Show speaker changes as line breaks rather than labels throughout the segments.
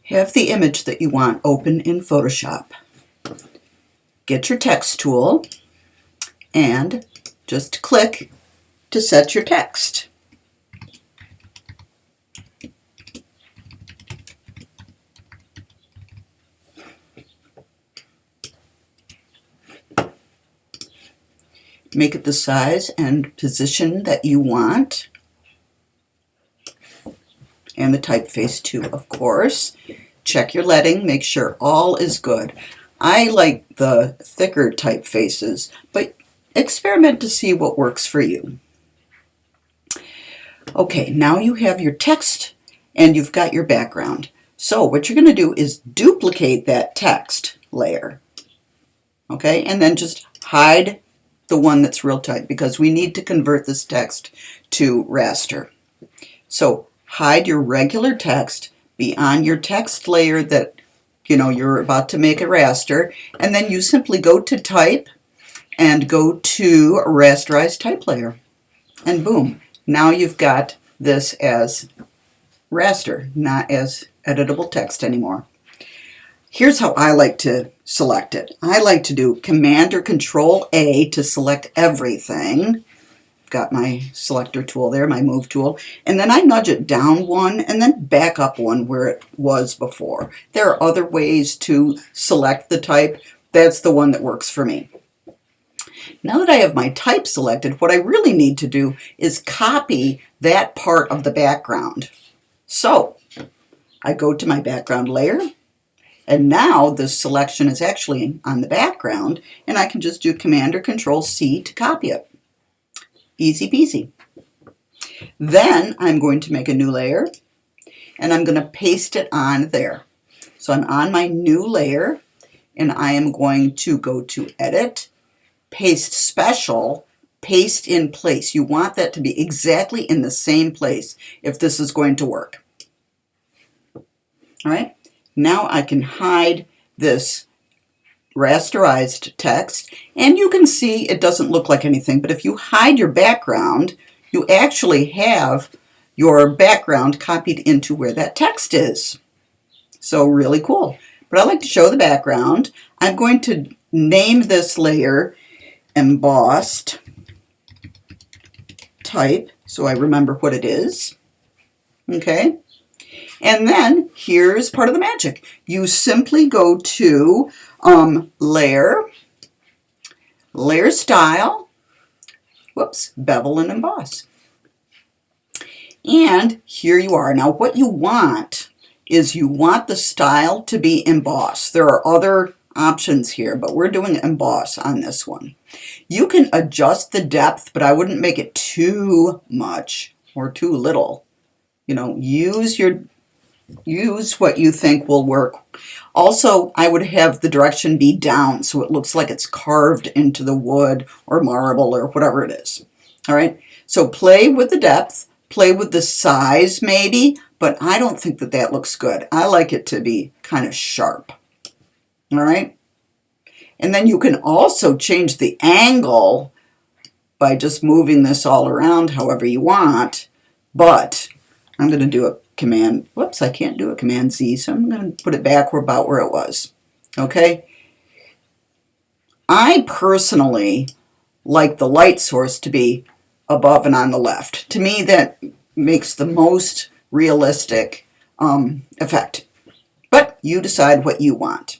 Have the image that you want open in Photoshop. Get your text tool and just click to set your text. Make it the size and position that you want. And the typeface too, of course. Check your leading, make sure all is good. I like the thicker typefaces, but experiment to see what works for you. Okay, now you have your text and you've got your background. So what you're going to do is duplicate that text layer. Okay, and then just hide the one that's real tight because we need to convert this text to raster. So hide your regular text, be on your text layer that you're about to make a raster, and then you simply go to type and go to rasterized type layer. And boom, now you've got this as raster, not as editable text anymore. Here's how I like to select it. I like to do Command or Control A to select everything. I've got my selector tool there, my move tool, and then I nudge it down one and then back up one where it was before. There are other ways to select the type. That's the one that works for me. Now that I have my type selected, what I really need to do is copy that part of the background. So I go to my background layer, and now this selection is actually on the background, and I can just do Command or Control C to copy it. Easy peasy. Then I'm going to make a new layer, and I'm going to paste it on there. So I'm on my new layer, and I am going to go to Edit, Paste Special, Paste in Place. You want that to be exactly in the same place if this is going to work. All right. Now I can hide this rasterized text, and you can see it doesn't look like anything, but if you hide your background, you actually have your background copied into where that text is. So really cool. But I like to show the background. I'm going to name this layer Embossed Type so I remember what it is. Okay. And then here's part of the magic. You simply go to Layer, Layer Style, Bevel and Emboss. And here you are. Now what you want is you want the style to be embossed. There are other options here, but we're doing emboss on this one. You can adjust the depth, but I wouldn't make it too much or too little. Use what you think will work. Also, I would have the direction be down so it looks like it's carved into the wood or marble or whatever it is. All right, so play with the depth, play with the size maybe, but I don't think that that looks good. I like it to be kind of sharp. All right, and then you can also change the angle by just moving this all around however you want, but I'm going to do a Command, I can't do a Command Z, so I'm going to put it back about where it was. Okay? I personally like the light source to be above and on the left. To me, that makes the most realistic effect. But you decide what you want.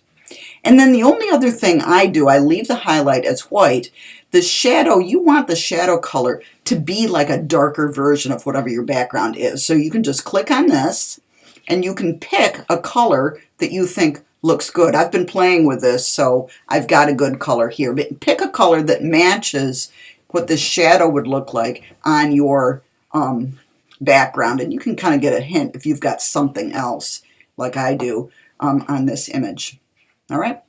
And then the only other thing I do, I leave the highlight as white. The shadow, you want the shadow color to be like a darker version of whatever your background is. So you can just click on this and you can pick a color that you think looks good. I've been playing with this, so I've got a good color here. But pick a color that matches what the shadow would look like on your background. And you can kind of get a hint if you've got something else like I do on this image. All right,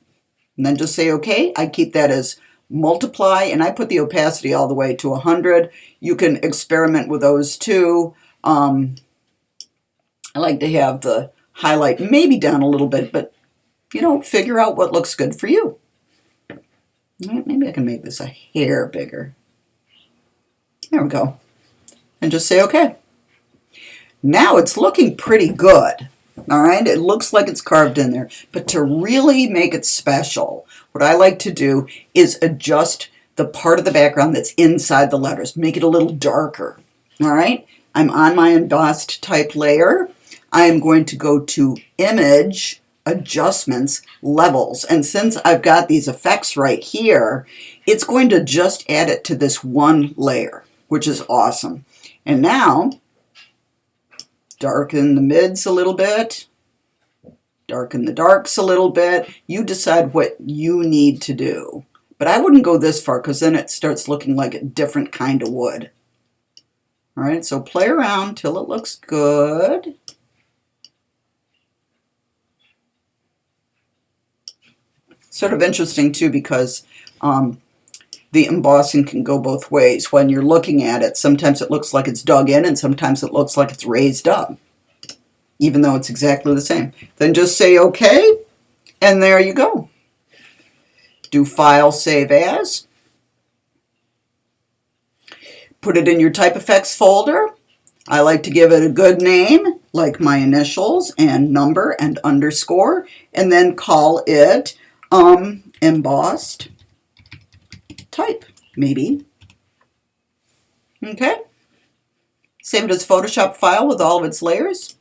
and then just say okay. I keep that as multiply, and I put the opacity all the way to 100. You can experiment with those too. I like to have the highlight maybe down a little bit, but figure out what looks good for you. All right, maybe I can make this a hair bigger. There we go. And just say okay. Now it's looking pretty good. All right, it looks like it's carved in there, but to really make it special, what I like to do is adjust the part of the background that's inside the letters, make it a little darker. All right, I'm on my embossed type layer. I am going to go to Image, Adjustments, Levels, and since I've got these effects right here, it's going to just add it to this one layer, which is awesome. And now, darken the mids a little bit, darken the darks a little bit. You decide what you need to do. But I wouldn't go this far because then it starts looking like a different kind of wood. All right, so play around till it looks good. Sort of interesting too because the embossing can go both ways. When you're looking at it, sometimes it looks like it's dug in and sometimes it looks like it's raised up, even though it's exactly the same. Then just say OK, and there you go. Do File, Save As. Put it in your Type Effects folder. I like to give it a good name, like my initials and number and underscore, and then call it embossed type, maybe. Okay. Save it as a Photoshop file with all of its layers.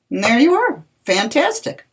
And there you are. Fantastic.